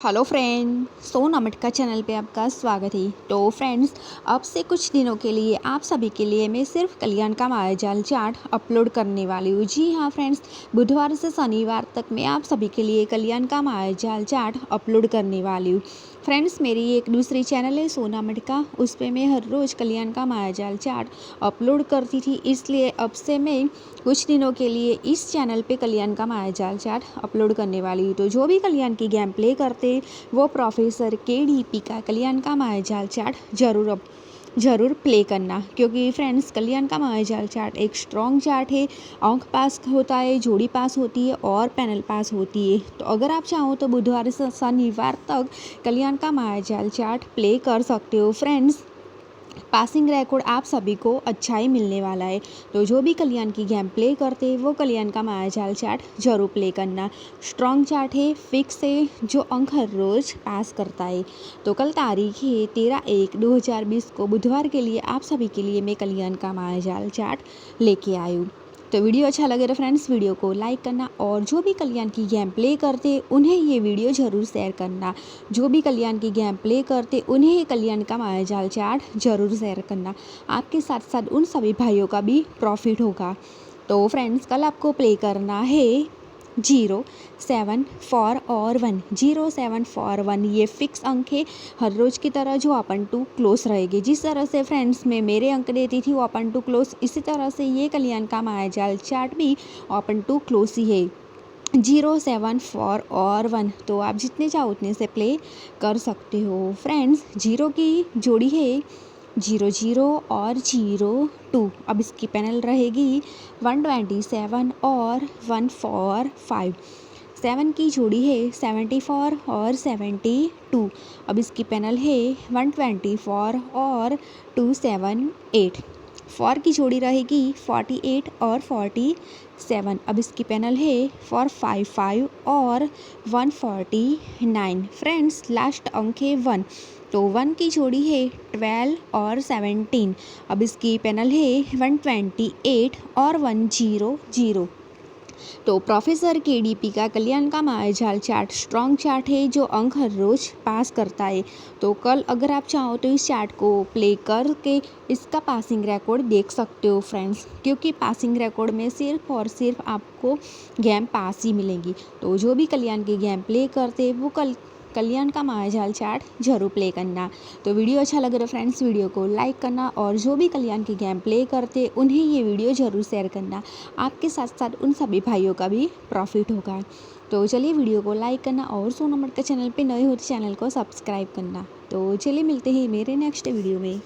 Hello friend, सोना मटका channel पे आपका स्वागत है। तो फ्रेंड्स, अब से कुछ दिनों के लिए आप सभी के लिए मैं सिर्फ कल्याण का मायाजाल चार्ट अपलोड करने वाली हूँ। जी हाँ फ्रेंड्स, बुधवार से शनिवार तक मैं आप सभी के लिए कल्याण का मायाजाल चार्ट अपलोड करने वाली हूँ। फ्रेंड्स, मेरी एक दूसरी चैनल है सोना मटका, उस पर मैं हर रोज़ कल्याण का मायाजाल चार्ट अपलोड करती थी, इसलिए अब से मैं कुछ दिनों के लिए इस चैनल पे कल्याण का मायाजाल चार्ट अपलोड करने वाली हूँ। तो जो भी कल्याण की गेम प्ले करते वो प्रोफेसर KDP का कल्याण का मायाजाल चार्ट ज़रूर प्ले करना, क्योंकि फ्रेंड्स कल्याण का मायाजाल चार्ट एक स्ट्रॉन्ग चार्ट है। अंक पास होता है, जोड़ी पास होती है और पैनल पास होती है। तो अगर आप चाहो तो बुधवार से शनिवार तक कल्याण का मायाजाल चार्ट प्ले कर सकते हो। फ्रेंड्स, पासिंग रिकॉर्ड आप सभी को अच्छा ही मिलने वाला है। तो जो भी कल्याण की गेम प्ले करते हैं वो कल्याण का मायाजाल चार्ट जरूर प्ले करना। स्ट्रॉन्ग चार्ट है, फिक्स है, जो अंक हर रोज़ पास करता है। तो कल तारीख है 13/1/2020 को, बुधवार के लिए आप सभी के लिए मैं कल्याण का मायाजाल चार्ट लेके आई हूँ। तो वीडियो अच्छा लगे तो फ्रेंड्स वीडियो को लाइक करना, और जो भी कल्याण की गेम प्ले करते उन्हें ये वीडियो ज़रूर शेयर करना। जो भी कल्याण की गेम प्ले करते उन्हें कल्याण का मायाजाल चार्ट ज़रूर शेयर करना। आपके साथ साथ उन सभी भाइयों का भी प्रॉफिट होगा। तो फ्रेंड्स, कल आपको प्ले करना है 0, 7, 4 और 1। 0, 7, 4, 1 ये फिक्स अंक है। हर रोज़ की तरह जो ओपन टू क्लोज रहेगी, जिस तरह से फ्रेंड्स मैं मेरे अंक देती थी ओपन टू क्लोज, इसी तरह से ये कल्याण का मायाजाल चार्ट भी ओपन टू क्लोज ही है। 0, 7, 4 और 1, तो आप जितने चाहो उतने से प्ले कर सकते हो। फ्रेंड्स, 0 की जोड़ी है 0, 0 और 0, 2। अब इसकी पैनल रहेगी 127 और 145। 7 की जोड़ी है 74 और 72। अब इसकी पैनल है 124 और 278। 4 की जोड़ी रहेगी 48 और 47। अब इसकी पैनल है 455 और 149। फ्रेंड्स, लास्ट अंक है 1, तो 1 की जोड़ी है 12 और 17। अब इसकी पैनल है 128 और 100। तो प्रोफेसर KDP का कल्याण का मायाजाल चार्ट स्ट्रॉन्ग चार्ट है, जो अंक हर रोज़ पास करता है। तो कल अगर आप चाहो तो इस चार्ट को प्ले करके इसका पासिंग रिकॉर्ड देख सकते हो फ्रेंड्स, क्योंकि पासिंग रिकॉर्ड में सिर्फ और सिर्फ आपको गेम पास ही मिलेंगी। तो जो भी कल्याण की गेम प्ले करते वो कल्याण का मायाजाल चार्ट जरूर प्ले करना। तो वीडियो अच्छा लगे तो फ्रेंड्स वीडियो को लाइक करना, और जो भी कल्याण की गेम प्ले करते उन्हें ये वीडियो ज़रूर शेयर करना। आपके साथ साथ उन सभी भाइयों का भी प्रॉफिट होगा। तो चलिए वीडियो को लाइक करना, और सोना मटका चैनल पे नए हो तो चैनल को सब्सक्राइब करना। तो चलिए मिलते हैं मेरे नेक्स्ट वीडियो में।